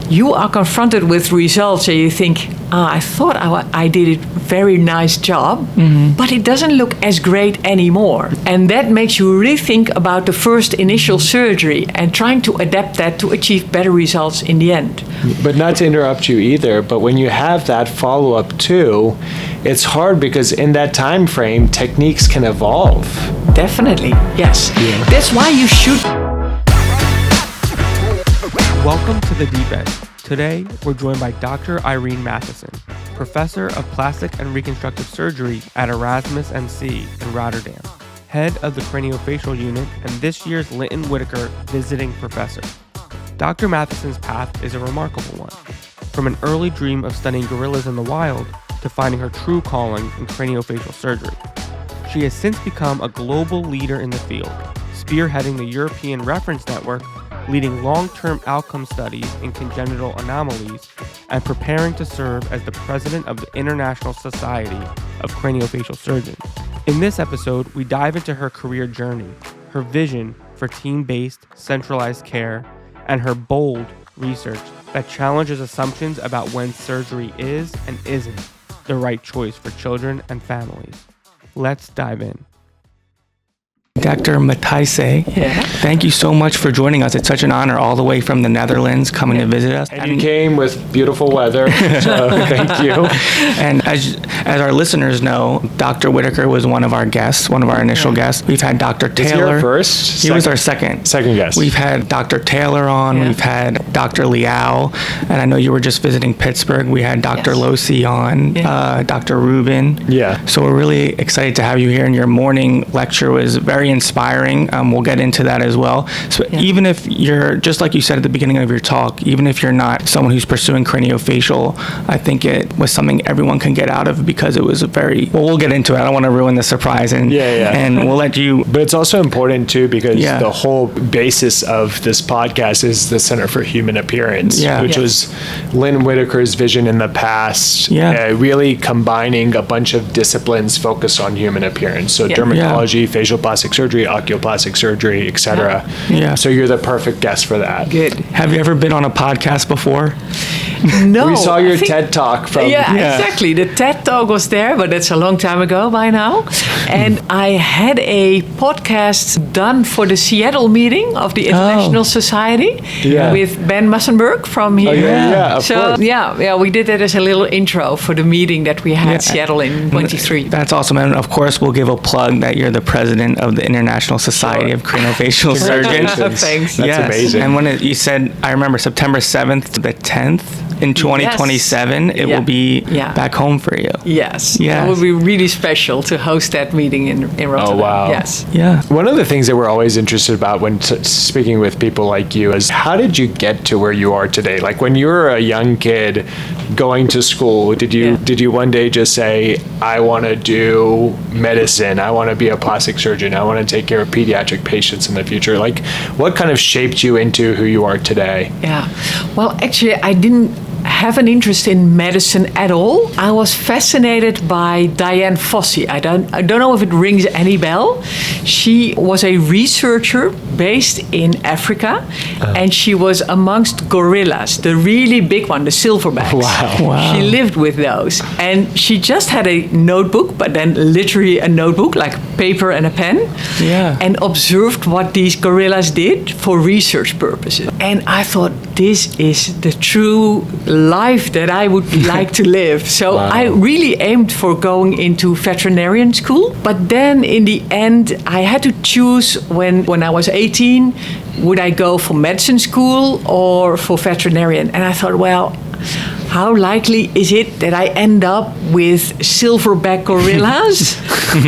you are confronted with results and you think, I thought I did a very nice job, but it doesn't look as great anymore. And that makes you rethink about the first initial surgery and trying to adapt that to achieve better results in the end. But not to interrupt you either, but when you have that follow-up too, it's hard because in that time frame, techniques can evolve. Definitely, yes. Yeah. That's why you should. Welcome to the DIEP End. Today, we're joined by Dr. Irene Mathijssen, Professor of Plastic and Reconstructive Surgery at Erasmus MC in Rotterdam, head of the Craniofacial unit, and this year's Linton Whitaker visiting professor. Dr. Mathijssen's path is a remarkable one, from an early dream of studying gorillas in the wild to finding her true calling in craniofacial surgery. She has since become a global leader in the field, spearheading the European Reference Network, leading long-term outcome studies in congenital anomalies, and preparing to serve as the president of the International Society of Craniofacial Surgeons. In this episode, we dive into her career journey, her vision for team-based, centralized care, and her bold research that challenges assumptions about when surgery is and isn't the right choice for children and families. Let's dive in. Dr. Mathijssen, thank you so much for joining us. It's such an honor all the way from the Netherlands coming to visit us. And you came with beautiful weather, so thank you. And as our listeners know, Dr. Whitaker was one of our guests, one of our initial guests. We've had Dr. Taylor. Was he our first? He was our second guest. We've had Dr. Taylor on. We've had Dr. Liao. And I know you were just visiting Pittsburgh. We had Dr. Losi on, Dr. Rubin. Yeah. So we're really excited to have you here. And your morning lecture was very inspiring. We'll get into that as well. So even if you're, just like you said at the beginning of your talk, even if you're not someone who's pursuing craniofacial, I think it was something everyone can get out of because it was a very, well, we'll get into it. I don't want to ruin the surprise and we'll let you. But it's also important too because the whole basis of this podcast is the Center for Human Appearance, which was Linton Whitaker's vision in the past, really combining a bunch of disciplines focused on human appearance. So dermatology, facial plastic surgery, oculoplastic surgery, etc. So you're the perfect guest for that. Good. Have you ever been on a podcast before? No. We saw your TED Talk from... exactly. The TED Talk was there, but that's a long time ago by now. And I had a podcast done for the Seattle meeting of the International Society with Ben Mussenberg from here. Of course. We did that as a little intro for the meeting that we had in Seattle in 23. That's awesome. And of course, we'll give a plug that you're the president of the International Society of Craniofacial Surgeons. Thanks. That's amazing. And when you said, I remember September 7th to the 10th in 2027, it will be back home for you. Yes. It will be really special to host that meeting in Rotterdam. Oh, wow. Yes. Yeah. One of the things that we're always interested about when speaking with people like you is how did you get to where you are today? Like when you were a young kid going to school, did you one day just say, I want to do medicine, I want to be a plastic surgeon, I want to take care of pediatric patients in the future? Like what kind of shaped you into who you are today? Yeah. Well, actually, I didn't have an interest in medicine at all. I was fascinated by Dian Fossey. I don't know if it rings any bell. She was a researcher based in Africa, and she was amongst gorillas, the really big one, the silverbacks. Wow. She lived with those, and she just had a notebook, but then literally a notebook, like paper and a pen, and observed what these gorillas did for research purposes. And I thought, this is the true life that I would like to live. So I really aimed for going into veterinarian school. But then in the end, I had to choose when I was 18, would I go for medicine school or for veterinarian? And I thought, well, how likely is it that I end up with silverback gorillas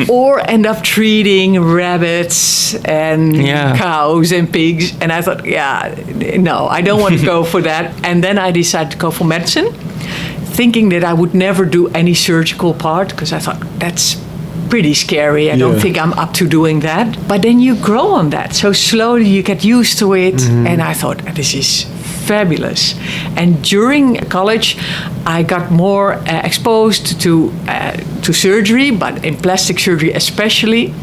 or end up treating rabbits and cows and pigs? And I thought, no, I don't want to go for that. And then I decided to go for medicine, thinking that I would never do any surgical part because I thought that's pretty scary. I don't think I'm up to doing that. But then you grow on that. So slowly you get used to it. And I thought, this is fabulous. And during college, I got more exposed to surgery, but in plastic surgery especially.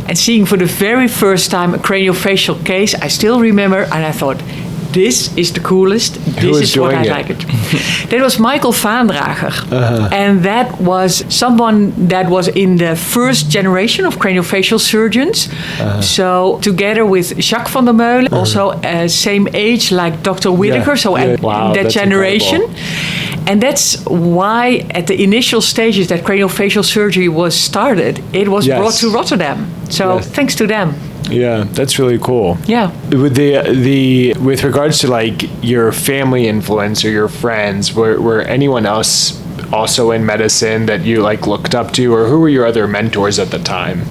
And seeing for the very first time a craniofacial case, I still remember, and I thought, this is the coolest. This is what I like it. That was Michael Vaandrager. And that was someone that was in the first generation of craniofacial surgeons. So together with Jacques van der Meulen, also same age like Dr. Whittaker, so at that generation. Incredible. And that's why at the initial stages that craniofacial surgery was started, it was brought to Rotterdam. So thanks to them. Yeah, that's really cool. Yeah. With with regards to like your family influence or your friends, were anyone else also in medicine that you like looked up to, or who were your other mentors at the time?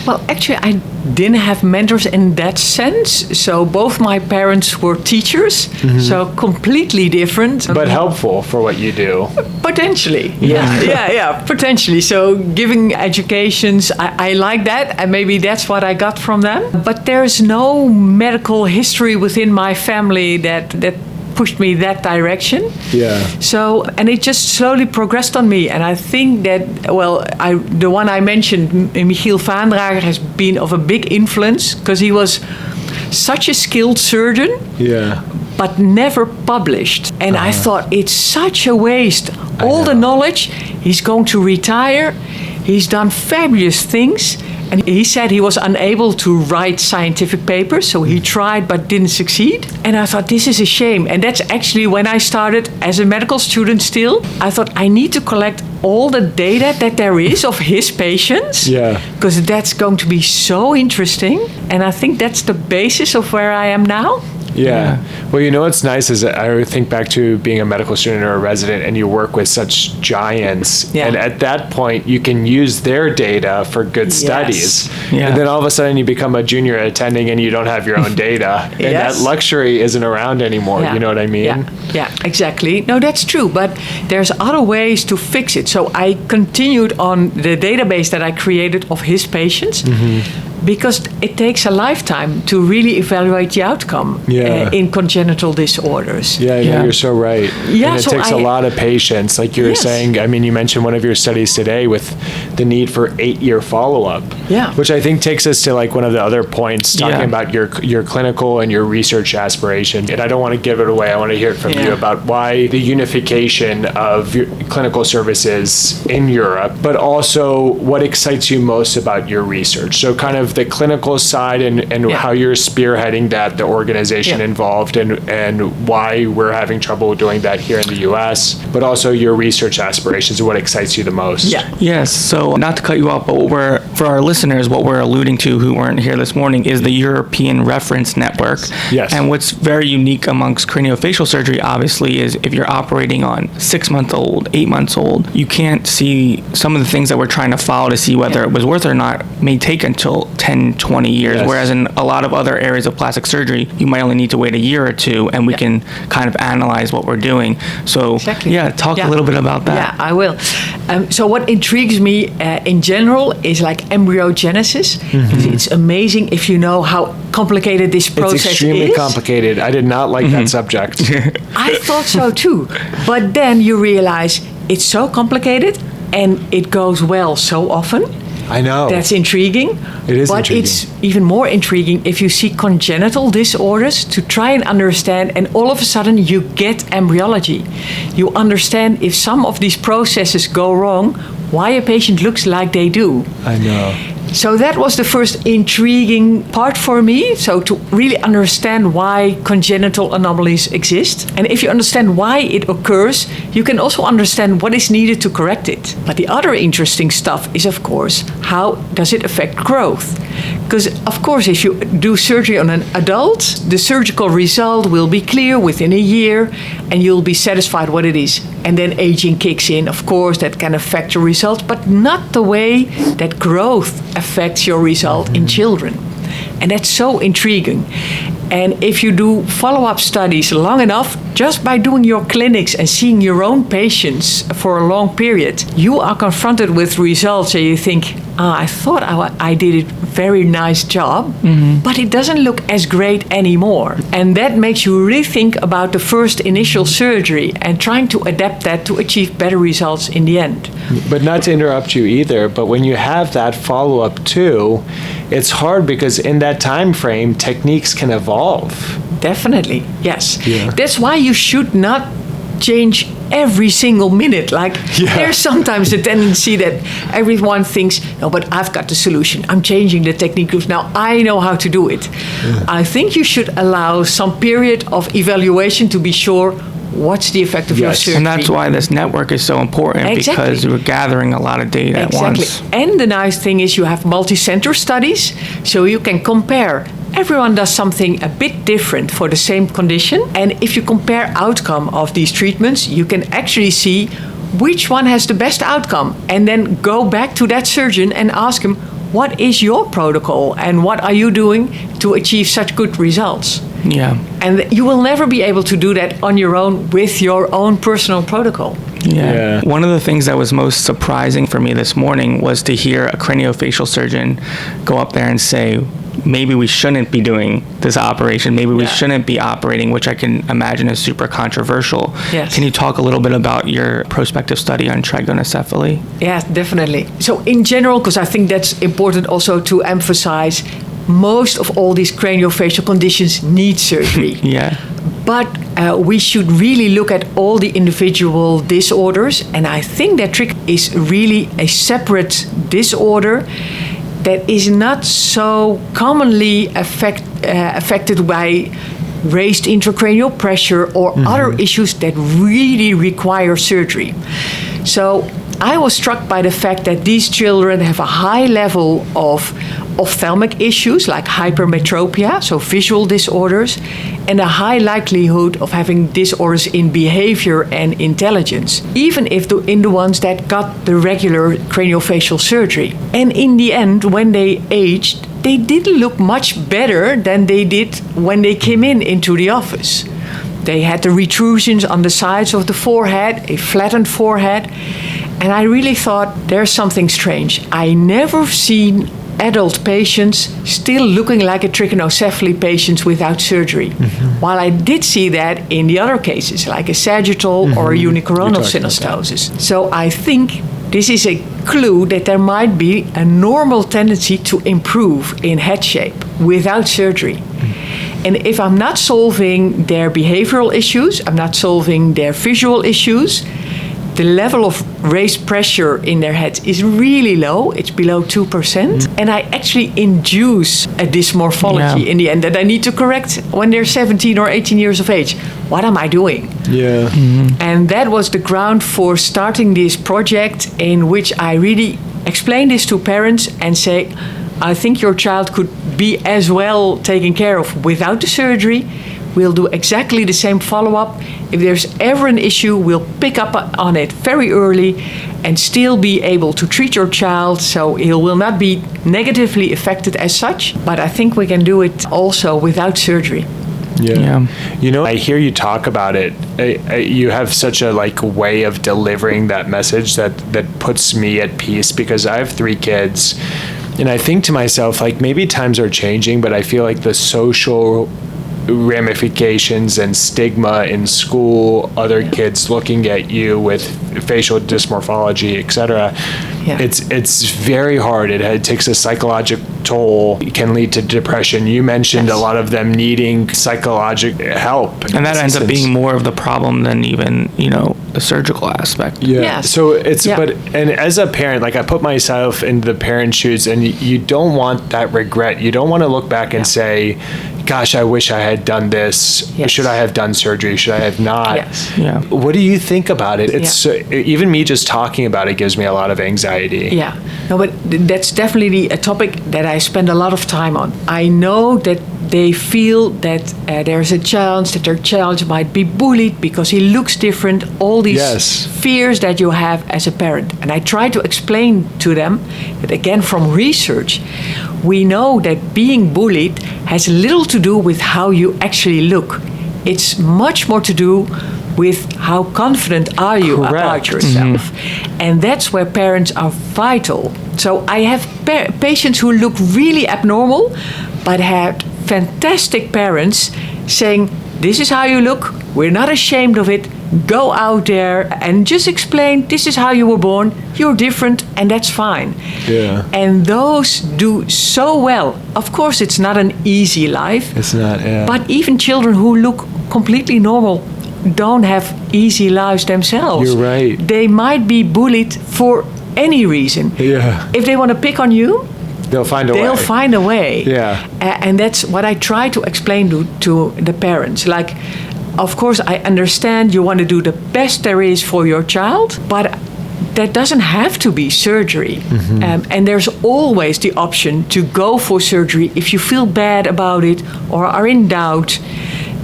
Well, actually, I didn't have mentors in that sense. So both my parents were teachers, so completely different. But helpful for what you do. Potentially. Yeah, potentially. So giving educations, I like that, and maybe that's what I got from them. But there's no medical history within my family that pushed me that direction. Yeah. So, and it just slowly progressed on me. And I think that, the one I mentioned, Michiel Vaandrager, has been of a big influence because he was such a skilled surgeon. Yeah. But never published. And I thought it's such a waste. All the knowledge, he's going to retire. He's done fabulous things. And he said he was unable to write scientific papers, so he tried but didn't succeed. And I thought, this is a shame. And that's actually when I started as a medical student still. I thought, I need to collect all the data that there is of his patients. Yeah. Because that's going to be so interesting. And I think that's the basis of where I am now. Yeah. Well, you know what's nice is that I think back to being a medical student or a resident, and you work with such giants. Yeah. And at that point, you can use their data for good studies. Yeah. And then all of a sudden, you become a junior attending and you don't have your own data. And that luxury isn't around anymore. You know what I mean? Yeah, exactly. No, that's true. But there's other ways to fix it. So I continued on the database that I created of his patients. Because it takes a lifetime to really evaluate the outcome in congenital disorders. Yeah, you're so right. Yeah, and it takes a lot of patience. Like you were saying, I mean, you mentioned one of your studies today with the need for 8-year follow-up. Yeah. Which I think takes us to like one of the other points, talking about your clinical and your research aspirations. And I don't want to give it away. I want to hear it from you about why the unification of your clinical services in Europe, but also what excites you most about your research. So kind of the clinical side and how you're spearheading that, the organization involved, and why we're having trouble doing that here in the U.S., but also your research aspirations and what excites you the most. Yes. So not to cut you off, but for our listeners, what we're alluding to who weren't here this morning is the European Reference Network. Yes. And what's very unique amongst craniofacial surgery, obviously, is if you're operating on 6-month-old, 8-month-old, you can't see some of the things that we're trying to follow to see whether it was worth it or not may take until 10, 20 years, whereas in a lot of other areas of plastic surgery, you might only need to wait a year or two, and we can kind of analyze what we're doing. So, talk a little bit about that. Yeah, I will. So what intrigues me in general is like embryogenesis. It's amazing if you know how complicated this process is. It's extremely complicated. I did not like that subject. I thought so too. But then you realize it's so complicated and it goes well so often. I know. That's intriguing. It is but intriguing. It's even more intriguing if you see congenital disorders to try and understand, and all of a sudden you get embryology. You understand if some of these processes go wrong, why a patient looks like they do. I know. So that was the first intriguing part for me. So to really understand why congenital anomalies exist. And if you understand why it occurs, you can also understand what is needed to correct it. But the other interesting stuff is, of course, how does it affect growth? Because, of course, if you do surgery on an adult, the surgical result will be clear within a year and you'll be satisfied what it is. And then aging kicks in, of course, that can affect your result, but not the way that growth affects your result in children. And that's so intriguing. And if you do follow-up studies long enough, just by doing your clinics and seeing your own patients for a long period, you are confronted with results and you think, I thought I did a very nice job, but it doesn't look as great anymore. And that makes you really think about the first initial surgery and trying to adapt that to achieve better results in the end. But not to interrupt you either, but when you have that follow-up too, it's hard because in that time frame, techniques can evolve. Definitely, yes. Yeah. That's why you should not change every single minute. Like, there's sometimes the tendency that everyone thinks, no, but I've got the solution. I'm changing the technique because now I know how to do it. I think you should allow some period of evaluation to be sure what's the effect of your surgery. And that's why this network is so important, because we're gathering a lot of data at once. And the nice thing is you have multi-center studies, so you can compare. Everyone does something a bit different for the same condition. And if you compare outcome of these treatments, you can actually see which one has the best outcome. And then go back to that surgeon and ask him, what is your protocol and what are you doing to achieve such good results? Yeah. And you will never be able to do that on your own with your own personal protocol. Yeah. One of the things that was most surprising for me this morning was to hear a craniofacial surgeon go up there and say, maybe we shouldn't be doing this operation. Maybe we shouldn't be operating, which I can imagine is super controversial. Yes. Can you talk a little bit about your prospective study on trigonocephaly? Yeah, definitely. So in general, because I think that's important also to emphasize, most of all these craniofacial conditions need surgery. But we should really look at all the individual disorders. And I think that trick is really a separate disorder that is not so commonly affected by raised intracranial pressure or other issues that really require surgery. So I was struck by the fact that these children have a high level of ophthalmic issues like hypermetropia, so visual disorders, and a high likelihood of having disorders in behavior and intelligence, even if in the ones that got the regular craniofacial surgery. And in the end, when they aged, they didn't look much better than they did when they came into the office. They had the retrusions on the sides of the forehead, a flattened forehead, and I really thought there's something strange. I never seen adult patients still looking like a trichinocephaly patient without surgery. While I did see that in the other cases, like a sagittal or a unicoronal synostosis. So I think this is a clue that there might be a normal tendency to improve in head shape without surgery. And if I'm not solving their behavioral issues, I'm not solving their visual issues, the level of raised pressure in their heads is really low. It's below 2%. And I actually induce a dysmorphology in the end that I need to correct when they're 17 or 18 years of age. What am I doing? And that was the ground for starting this project, in which I really explain this to parents and say, I think your child could be as well taken care of without the surgery. We'll do exactly the same follow-up. If there's ever an issue, we'll pick up on it very early and still be able to treat your child so he will not be negatively affected as such. But I think we can do it also without surgery. You know, I hear you talk about it. You have such a way of delivering that message that puts me at peace, because I have 3 kids. And I think to myself, maybe times are changing, but I feel like the social ramifications and stigma in school, other kids looking at you with facial dysmorphology, etc. It's very hard. It takes a psychological toll. It can lead to depression. You mentioned a lot of them needing psychological help, and that ends up being more of the problem than even the surgical aspect. So it's but as a parent, I put myself in the parent's shoes, and you don't want that regret. You don't want to look back and say, gosh, I wish I had done this. Should I have done surgery? Should I have not? What do you think about it? It's even me just talking about it gives me a lot of anxiety. No, but that's definitely a topic that I spend a lot of time on. I know that they feel that there's a chance that their child might be bullied because he looks different, all these fears that you have as a parent. And I try to explain to them that, again, from research, we know that being bullied has little to do with how you actually look. It's much more to do with how confident are you about yourself. And that's where parents are vital. So I have patients who look really abnormal, but had fantastic parents saying, this is how you look, we're not ashamed of it, go out there and just explain, this is how you were born, you're different, and that's fine. Yeah. And those do so well. Of course, it's not an easy life. It's not, yeah. But even children who look completely normal don't have easy lives themselves. You're right. They might be bullied for any reason. Yeah. If they want to pick on you, They'll find a way. they'll find a way. Yeah. And that's what I try to explain to the parents. Like, of course, I understand you want to do the best there is for your child, but that doesn't have to be surgery. Mm-hmm. And there's always the option to go for surgery if you feel bad about it or are in doubt.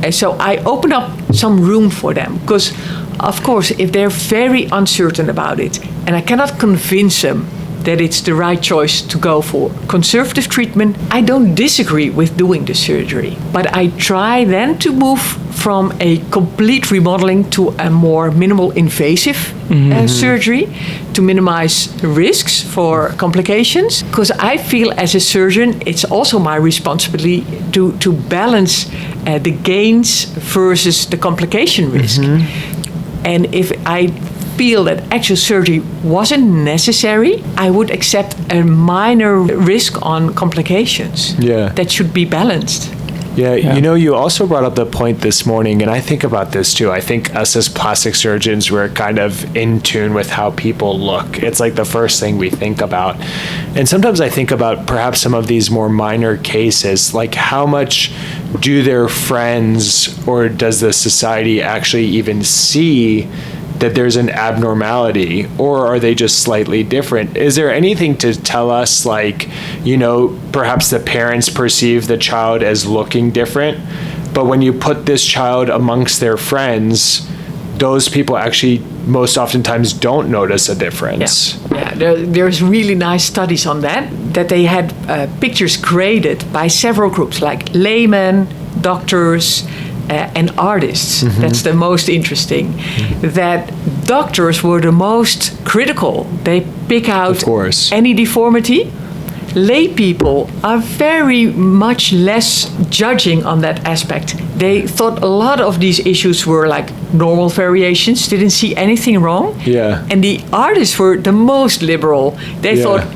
And so I open up some room for them because, of course, if they're very uncertain about it and I cannot convince them that it's the right choice to go for conservative treatment, I don't disagree with doing the surgery. But I try then to move from a complete remodeling to a more minimal invasive surgery to minimize risks for complications. Because I feel as a surgeon, it's also my responsibility to balance the gains versus the complication risk. And if I feel that actual surgery wasn't necessary, I would accept a minor risk on complications. Yeah. That should be balanced. Yeah, you know, you also brought up the point this morning, and I think about this too. I think us as plastic surgeons, we're kind of in tune with how people look. It's like the first thing we think about. And sometimes I think about perhaps some of these more minor cases, like how much do their friends or does the society actually even see that there's an abnormality, or are they just slightly different? Is there anything to tell us, like, you know, perhaps the parents perceive the child as looking different, but when you put this child amongst their friends, those people actually most oftentimes don't notice a difference? There's really nice studies on that they had pictures created by several groups, like laymen, doctors, and artists. That's the most interesting. That doctors were the most critical. They pick out any deformity. Lay people are very much less judging on that aspect. They thought a lot of these issues were like normal variations, didn't see anything wrong. Yeah. And the artists were the most liberal. They thought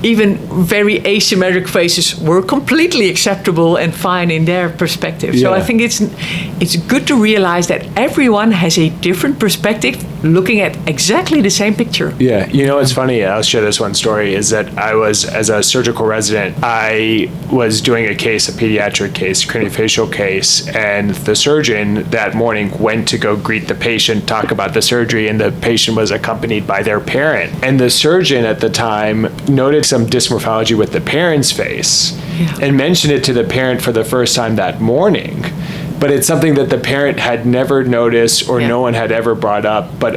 even very asymmetric faces were completely acceptable and fine in their perspective. So I think it's good to realize that everyone has a different perspective looking at exactly the same picture. Yeah, you know, it's funny, I'll share this one story, is that I was, as a surgical resident, I was doing a case, a pediatric case, craniofacial case, and the surgeon that morning went to go greet the patient, talk about the surgery, and the patient was accompanied by their parent. And the surgeon at the time noted some dysmorphology with the parent's face and mentioned it to the parent for the first time that morning. But it's something that the parent had never noticed or no one had ever brought up, but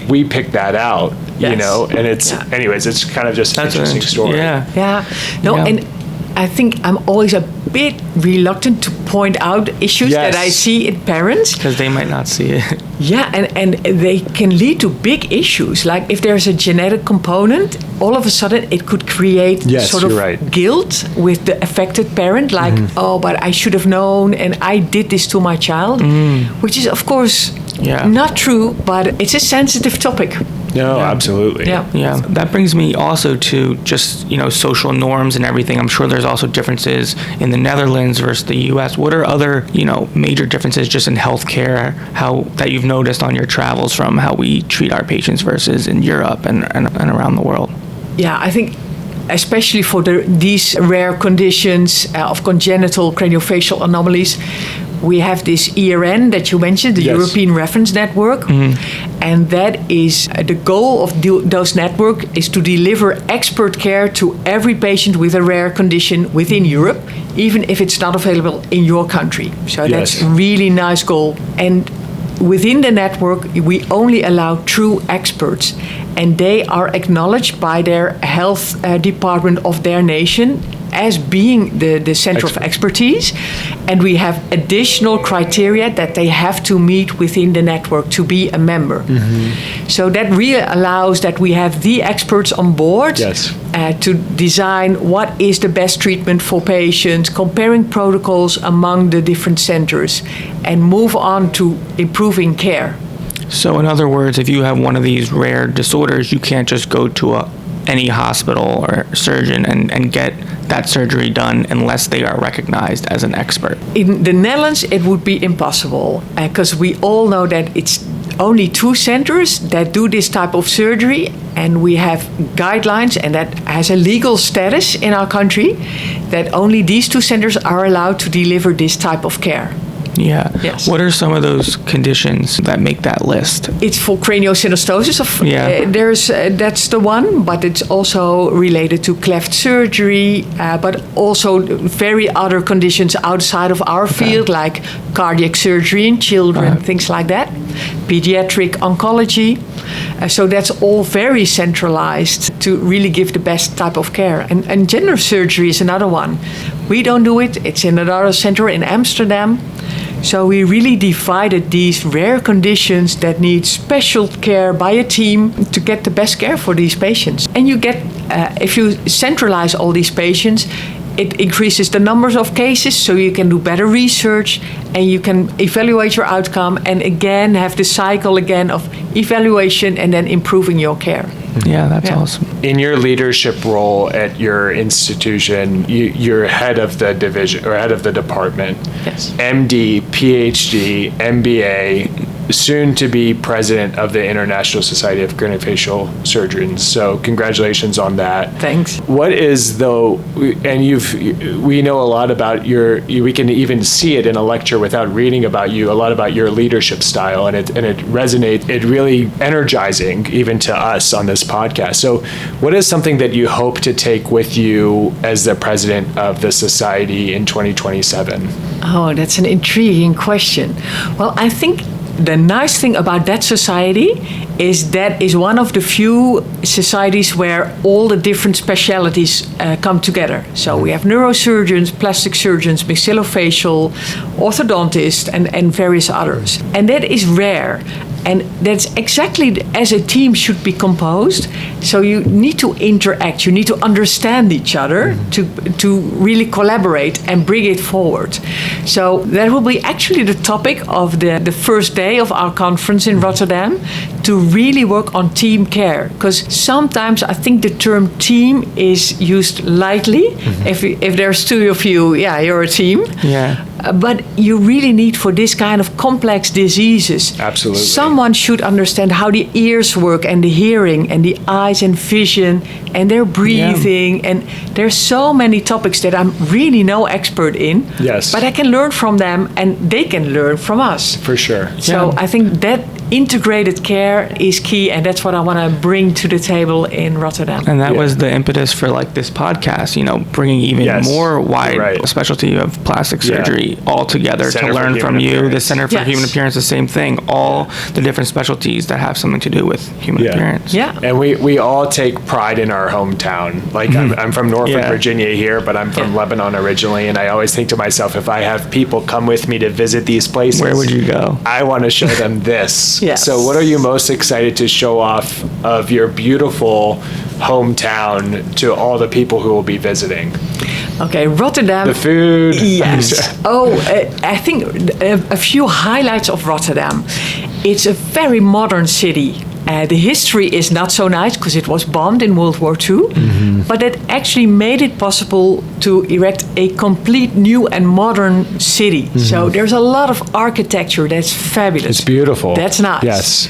we picked that out, you know, and it's, anyways, it's kind of just an interesting story. And I think I'm always a bit reluctant to point out issues that I see in parents. Because they might not see it. And they can lead to big issues. Like if there's a genetic component, all of a sudden it could create sort of guilt with the affected parent. Like, oh, but I should have known and I did this to my child. Which is, of course, not true, but it's a sensitive topic. No, absolutely. Yeah. That brings me also to just, you know, social norms and everything. I'm sure there's also differences in the Netherlands versus the U.S. What are other, you know, major differences just in healthcare, that you've noticed on your travels from how we treat our patients versus in Europe and around the world? Yeah, I think especially for these rare conditions of congenital craniofacial anomalies, we have this ERN that you mentioned, the European Reference Network. And that is the goal of those network is to deliver expert care to every patient with a rare condition within Europe, even if it's not available in your country. So that's a really nice goal. And within the network, we only allow true experts, and they are acknowledged by their health department of their nation as being the center of expertise. And we have additional criteria that they have to meet within the network to be a member. So that really allows that we have the experts on board to design what is the best treatment for patients, comparing protocols among the different centers, and move on to improving care. So in other words, if you have one of these rare disorders, you can't just go to any hospital or surgeon and get that surgery done unless they are recognized as an expert. In the Netherlands, it would be impossible because we all know that it's only 2 centers that do this type of surgery, and we have guidelines, and that has a legal status in our country that only these 2 centers are allowed to deliver this type of care. Yeah. Yes. What are some of those conditions that make that list? It's for craniosynostosis. Yeah. That's the one, but it's also related to cleft surgery, but also very other conditions outside of our field, like cardiac surgery in children, things like that. Pediatric oncology. So that's all very centralized to really give the best type of care. And gender surgery is another one. We don't do it. It's in another center in Amsterdam. So we really divided these rare conditions that need special care by a team to get the best care for these patients. And you get, if you centralize all these patients, it increases the numbers of cases, so you can do better research and you can evaluate your outcome and again have the cycle again of evaluation and then improving your care. Yeah, that's awesome. In your leadership role at your institution, you're head of the division or head of the department. Yes. MD, PhD, MBA, soon to be president of the International Society of Craniofacial Surgeons. So congratulations on that. Thanks. What is though, and we know a lot about we can even see it in a lecture without reading about you, a lot about your leadership style, and it resonates, it really energizing even to us on this podcast. So what is something that you hope to take with you as the president of the society in 2027? Oh, that's an intriguing question. Well, I think the nice thing about that society is that is one of the few societies where all the different specialties come together. So we have neurosurgeons, plastic surgeons, maxillofacial, orthodontists, and various others. And that is rare. And that's exactly as a team should be composed. So you need to interact, you need to understand each other to really collaborate and bring it forward. So that will be actually the topic of the first day of our conference in Rotterdam, to really work on team care. Because sometimes I think the term team is used lightly. If there's 2 of you, yeah, you're a team. Yeah. But you really need for this kind of complex diseases. Absolutely. Someone should understand how the ears work and the hearing and the eyes and vision and their breathing. Yeah. And there's so many topics that I'm really no expert in. Yes. But I can learn from them and they can learn from us. For sure. So I think that integrated care is key, and that's what I want to bring to the table in Rotterdam. And that was the impetus for like this podcast, bringing even more wide specialty of plastic surgery all together to learn from you. The Center for Human Appearance, the same thing, all the different specialties that have something to do with human appearance. Yeah. And we all take pride in our hometown. Like I'm from Norfolk, Virginia here, but I'm from Lebanon originally, and I always think to myself, if I have people come with me to visit these places, where would you go? I want to show them this. Yes. So what are you most excited to show off of your beautiful hometown to all the people who will be visiting? Okay, Rotterdam. The food. Yes. I think a few highlights of Rotterdam. It's a very modern city. The history is not so nice because it was bombed in World War II, but it actually made it possible to erect a complete new and modern city. So there's a lot of architecture that's fabulous. It's beautiful. That's nice. Yes.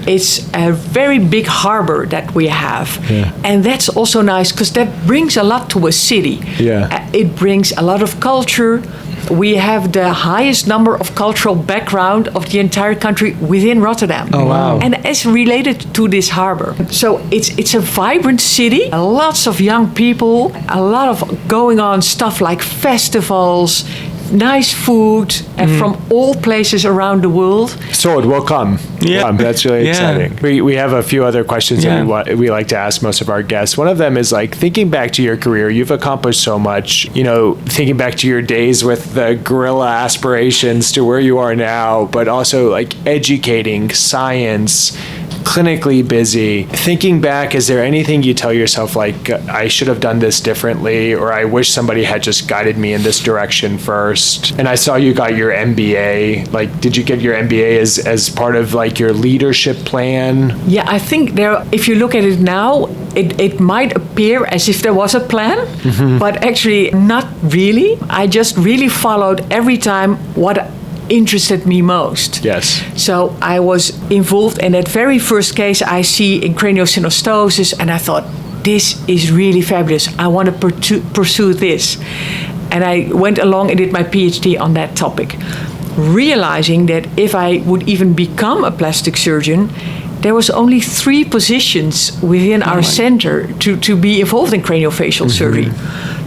It's a very big harbor that we have. Yeah. And that's also nice because that brings a lot to a city. Yeah. It brings a lot of culture. We have the highest number of cultural background of the entire country within Rotterdam. Oh, wow. And it's related to this harbor. So it's a vibrant city, lots of young people, a lot of going on stuff like festivals, nice food from all places around the world. So it will come. Yeah. That's really exciting. We have a few other questions that we like to ask most of our guests. One of them is like, thinking back to your career, you've accomplished so much, thinking back to your days with the guerrilla aspirations to where you are now, but also like educating, science, clinically busy. Thinking back, is there anything you tell yourself like, I should have done this differently, or I wish somebody had just guided me in this direction first? And I saw you got your MBA. Like, did you get your MBA as part of like your leadership plan? Yeah, I think if you look at it now, it might appear as if there was a plan, but actually not really. I just really followed every time what interested me most. Yes. So I was involved in that very first case I see in craniosynostosis, and I thought, this is really fabulous. I want to pursue this. And I went along and did my PhD on that topic, realizing that if I would even become a plastic surgeon, there was only 3 positions within our center to be involved in craniofacial surgery.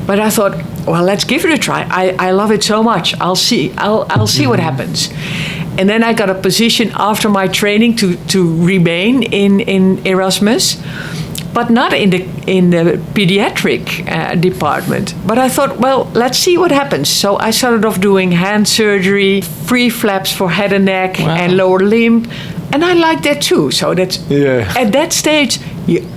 But I thought, well, let's give it a try. I love it so much. I'll see what happens. And then I got a position after my training to remain in Erasmus, but not in the pediatric department. But I thought, well, let's see what happens. So I started off doing hand surgery, free flaps for head and neck and lower limb. And I like that too. So that's at that stage,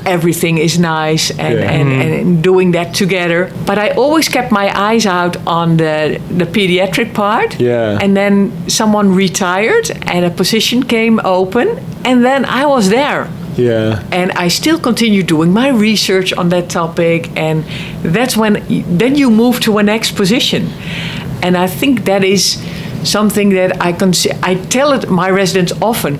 everything is nice and doing that together. But I always kept my eyes out on the pediatric part. Yeah. And then someone retired and a position came open, and then I was there. Yeah. And I still continue doing my research on that topic, and that's when then you move to a next position. And I think that is something that I tell it my residents often.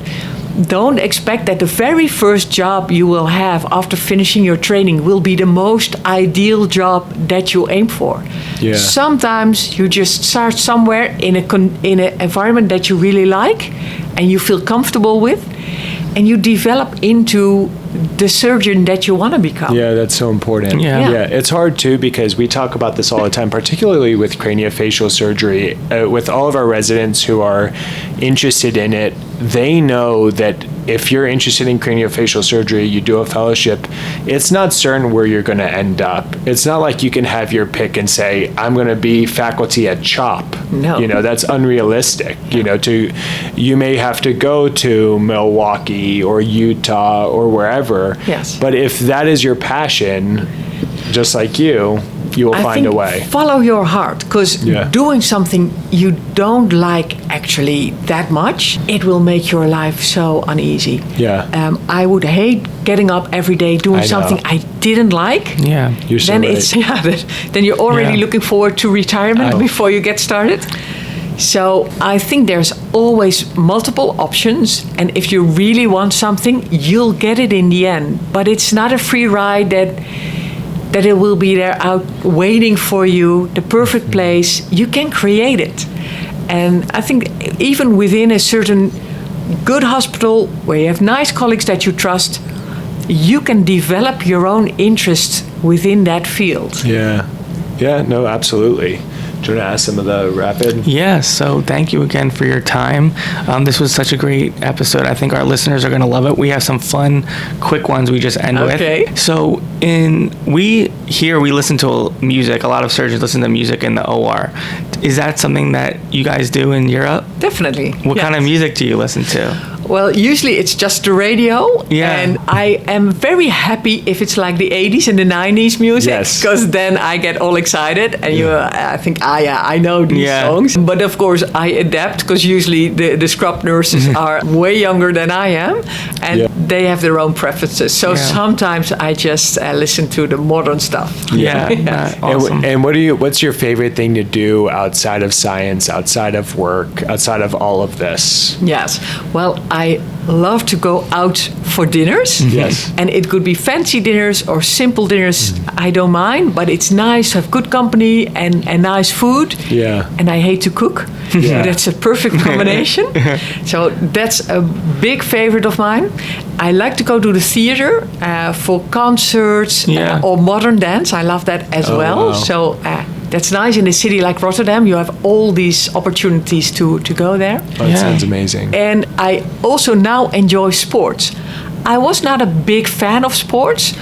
Don't expect that the very first job you will have after finishing your training will be the most ideal job that you aim for. Yeah. Sometimes you just start somewhere in an environment that you really like and you feel comfortable with, and you develop into the surgeon that you want to become. Yeah, that's so important. Yeah. It's hard too, because we talk about this all the time, particularly with craniofacial surgery. With all of our residents who are interested in it, they know that if you're interested in craniofacial surgery, you do a fellowship, it's not certain where you're going to end up. It's not like you can have your pick and say, I'm going to be faculty at CHOP. No. That's unrealistic. You may have to go to Milwaukee or Utah or wherever. Yes. But if that is your passion, just like you will find a way. Follow your heart, because doing something you don't like actually that much, it will make your life so uneasy. Yeah. I would hate getting up every day doing something I didn't like. Yeah. You're so Then right. then you're already looking forward to retirement before you get started. So I think there's always multiple options, and if you really want something, you'll get it in the end. But it's not a free ride that it will be there out waiting for you, the perfect place. You can create it. And I think even within a certain good hospital where you have nice colleagues that you trust, you can develop your own interests within that field. Yeah. Yeah, no, absolutely. Do you want to ask some of the rapid? Yeah, so thank you again for your time. This was such a great episode. I think our listeners are going to love it. We have some fun, quick ones we just end with. So we listen to music. A lot of surgeons listen to music in the OR. Is that something that you guys do in Europe? Definitely. What kind of music do you listen to? Well, usually it's just the radio. Yeah. And I am very happy if it's like the 80s and the 90s music, because then I get all excited and I think, I know these songs. But of course, I adapt, because usually the scrub nurses are way younger than I am, and they have their own preferences. So sometimes I just listen to the modern stuff. Awesome. And what's your favorite thing to do outside of science, outside of work, outside of all of this? Yes. Well, I love to go out for dinners. Yes. And it could be fancy dinners or simple dinners. I don't mind, but it's nice to have good company and nice food. Yeah. And I hate to cook. Yeah. So that's a perfect combination. So that's a big favorite of mine. I like to go to the theater for concerts or modern dance. I love that as well. Wow. So that's nice. In a city like Rotterdam, you have all these opportunities to go there. Oh, that sounds amazing. And I also now enjoy sports. I was not a big fan of sports,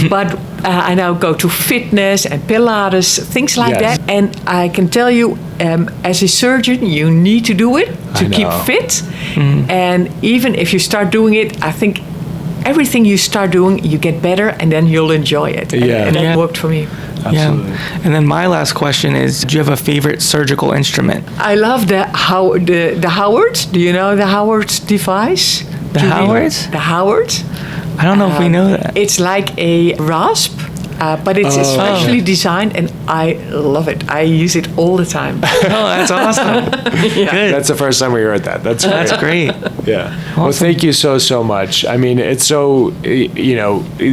but I now go to fitness and Pilates, things like that. And I can tell you, as a surgeon, you need to do it to keep fit. And even if you start doing it, I think everything you start doing, you get better, and then you'll enjoy it. And that worked for me. Absolutely. Yeah. And then my last question is, do you have a favorite surgical instrument? I love the Howards. Do you know the Howards device? The Howards? The Howards. I don't know if we know that. It's like a rasp. But it's specially designed, and I love it. I use it all the time. Oh, that's awesome. Good. That's the first time we heard that. That's great. Yeah. Awesome. Well, thank you so much. I mean, it's so,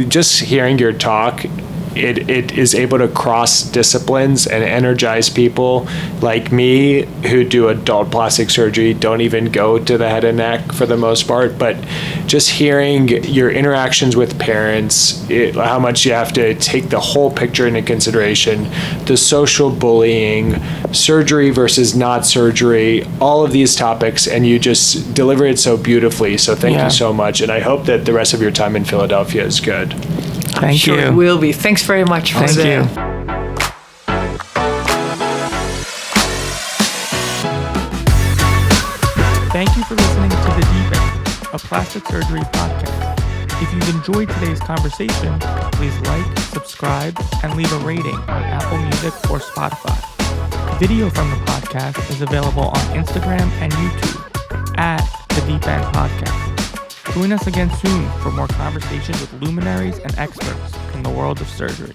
just hearing your talk, it is able to cross disciplines and energize people like me who do adult plastic surgery, don't even go to the head and neck for the most part, but just hearing your interactions with parents, how much you have to take the whole picture into consideration, the social bullying, surgery versus not surgery, all of these topics, and you just deliver it so beautifully. So thank you so much, and I hope that the rest of your time in Philadelphia is good. Thank you. It will be. Thanks very much for that. Thank you. Thank you for listening to The DIEP End, a plastic surgery podcast. If you've enjoyed today's conversation, please like, subscribe, and leave a rating on Apple Music or Spotify. Video from the podcast is available on Instagram and YouTube at The DIEP End Podcast. Join us again soon for more conversations with luminaries and experts in the world of surgery.